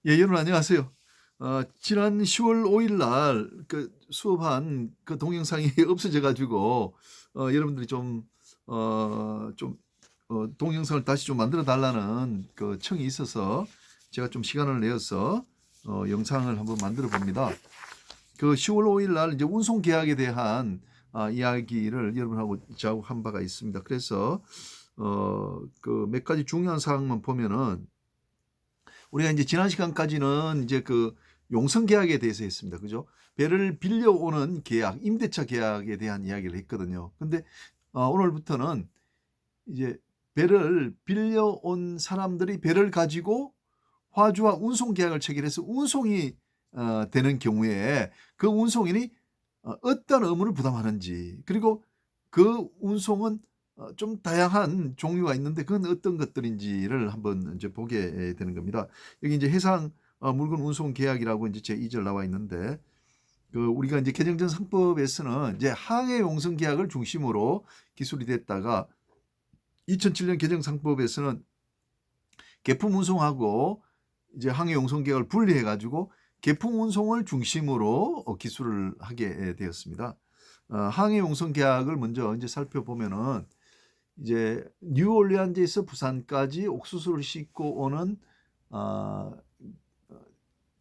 예, 여러분 안녕하세요. 지난 10월 5일 날 수업한 그 동영상이 없어져 가지고 여러분들이 동영상을 다시 좀 만들어 달라는 그 청이 있어서 제가 좀 시간을 내어서 영상을 한번 만들어 봅니다. 그 10월 5일 날 이제 운송 계약에 대한 이야기를 여러분하고 저하고 한 바가 있습니다. 그래서 그 몇 가지 중요한 사항만 보면은 우리가 이제 지난 시간까지는 이제 그 용선 계약에 대해서 했습니다. 그죠? 배를 빌려오는 계약, 임대차 계약에 대한 이야기를 했거든요. 근데 오늘부터는 이제 배를 빌려온 사람들이 배를 가지고 화주와 운송 계약을 체결해서 운송이 되는 경우에 그 운송인이 어떤 의무를 부담하는지, 그리고 그 운송은 좀 다양한 종류가 있는데 그건 어떤 것들인지를 한번 이제 보게 되는 겁니다. 여기 이제 해상 물건 운송 계약이라고 이제 제 2절 나와 있는데, 그 우리가 이제 개정전 상법에서는 이제 항해 용선 계약을 중심으로 기술이 됐다가 2007년 개정 상법에서는 계품 운송하고 이제 항해 용선 계약을 분리해 가지고 계품 운송을 중심으로 기술을 하게 되었습니다. 항해 용선 계약을 먼저 이제 살펴보면은 이제 뉴올리안즈에서 부산까지 옥수수를 싣고 오는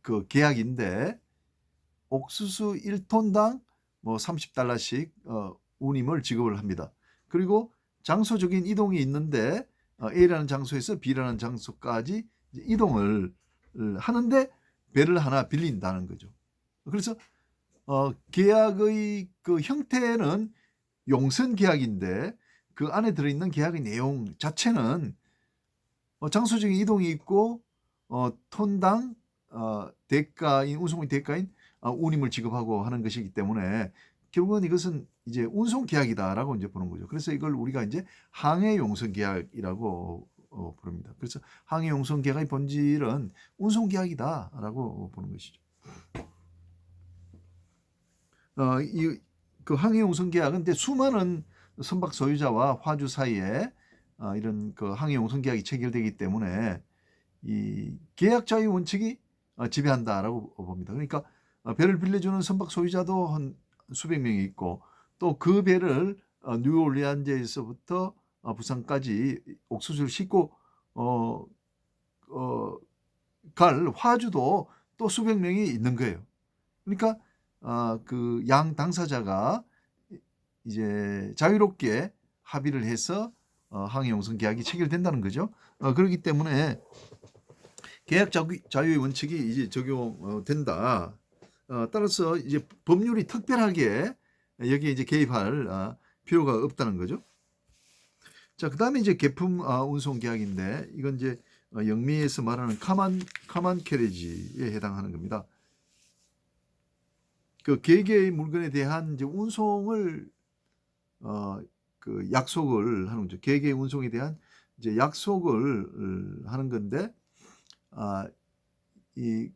그 계약인데, 옥수수 1톤당 뭐 30달러씩 운임을 지급을 합니다. 그리고 장소적인 이동이 있는데 A라는 장소에서 B라는 장소까지 이동을 하는데 배를 하나 빌린다는 거죠. 그래서 계약의 그 형태는 용선 계약인데 그 안에 들어있는 계약의 내용 자체는 장소적인 이동이 있고 톤당 대가인 운송의 대가인 운임을 지급하고 하는 것이기 때문에 결국은 이것은 이제 운송 계약이다라고 이제 보는 거죠. 그래서 이걸 우리가 이제 항해 용선 계약이라고 부릅니다. 그래서 항해 용선 계약의 본질은 운송 계약이다라고 보는 것이죠. 그 항해 용선 계약은 근데 수많은 선박 소유자와 화주 사이에 이런 그 항해 용선 계약이 체결되기 때문에 이 계약 자유 원칙이 지배한다라고 봅니다. 그러니까 배를 빌려주는 선박 소유자도 한 수백 명이 있고, 또 그 배를 뉴올리안즈에서부터 부산까지 옥수수를 싣고 어, 어, 갈 화주도 또 수백 명이 있는 거예요. 그러니까 그 양 당사자가 이제 자유롭게 합의를 해서 항해 용선 계약이 체결된다는 거죠. 그렇기 때문에 계약 자유의 원칙이 이제 적용된다. 따라서 이제 법률이 특별하게 여기에 이제 개입할 필요가 없다는 거죠. 자, 그다음에 이제 계품 운송 계약인데, 이건 이제 영미에서 말하는 카만 캐리지에 해당하는 겁니다. 그 개개의 물건에 대한 이제 운송을 그 약속을 하는 거죠. 개개의 운송에 대한 이제 약속을 하는 건데, 이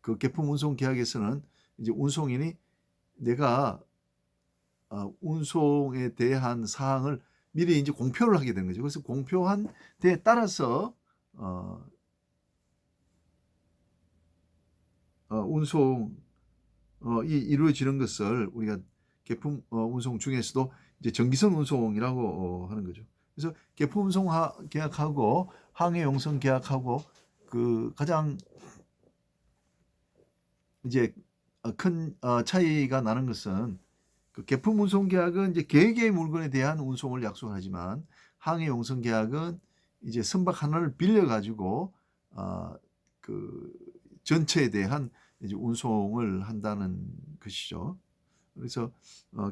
그 계품 운송 계약에서는 이제 운송인이 내가 운송에 대한 사항을 미리 이제 공표를 하게 되는 거죠. 그래서 공표한 데에 따라서 운송이 이루어지는 것을 우리가 계품 운송 중에서도 이제 정기선 운송이라고 하는 거죠. 그래서 계품 운송 계약하고 항해 용선 계약하고 그 가장 이제 큰 차이가 나는 것은, 그 계품 운송 계약은 이제 개개의 물건에 대한 운송을 약속하지만 항해 용선 계약은 이제 선박 하나를 빌려 가지고 그 전체에 대한 이제 운송을 한다는 것이죠. 그래서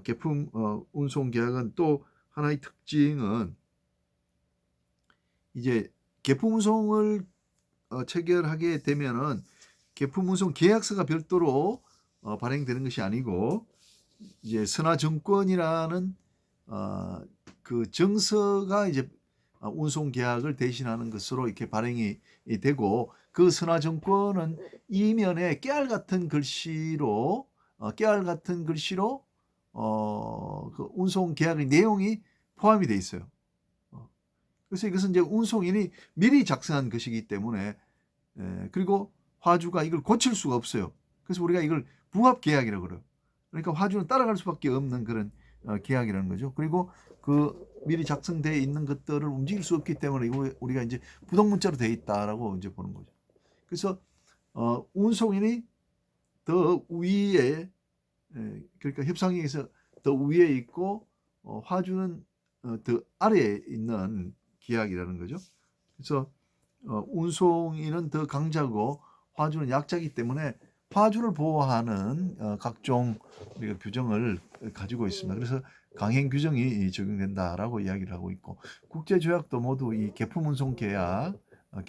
계품 운송 계약은 또 하나의 특징은 이제 계품 운송을 체결하게 되면은 계품 운송 계약서가 별도로 발행되는 것이 아니고, 이제 선화증권이라는 그 정서가 이제 운송 계약을 대신하는 것으로 이렇게 발행이 되고, 그 선화증권은 이면에 깨알 같은 글씨로 그 운송 계약의 내용이 포함이 돼 있어요. 그래서 이것은 이제 운송인이 미리 작성한 것이기 때문에 그리고 화주가 이걸 고칠 수가 없어요. 그래서 우리가 이걸 붕합계약이라고 그래요. 그러니까 화주는 따라갈 수밖에 없는 그런 계약이라는 거죠. 그리고 그 미리 작성되어 있는 것들을 움직일 수 없기 때문에 이거 우리가 이제 부동문자로 되어 있다라고 이제 보는 거죠. 그래서 운송인이 더 위에, 그러니까 협상에서 더 위에 있고 화주는 더 아래에 있는 계약이라는 거죠. 그래서 운송인은 더 강자고 화주는 약자이기 때문에 화주를 보호하는 각종 우리가 규정을 가지고 있습니다. 그래서 강행 규정이 적용된다라고 이야기를 하고 있고, 국제 조약도 모두 이 계품 운송 계약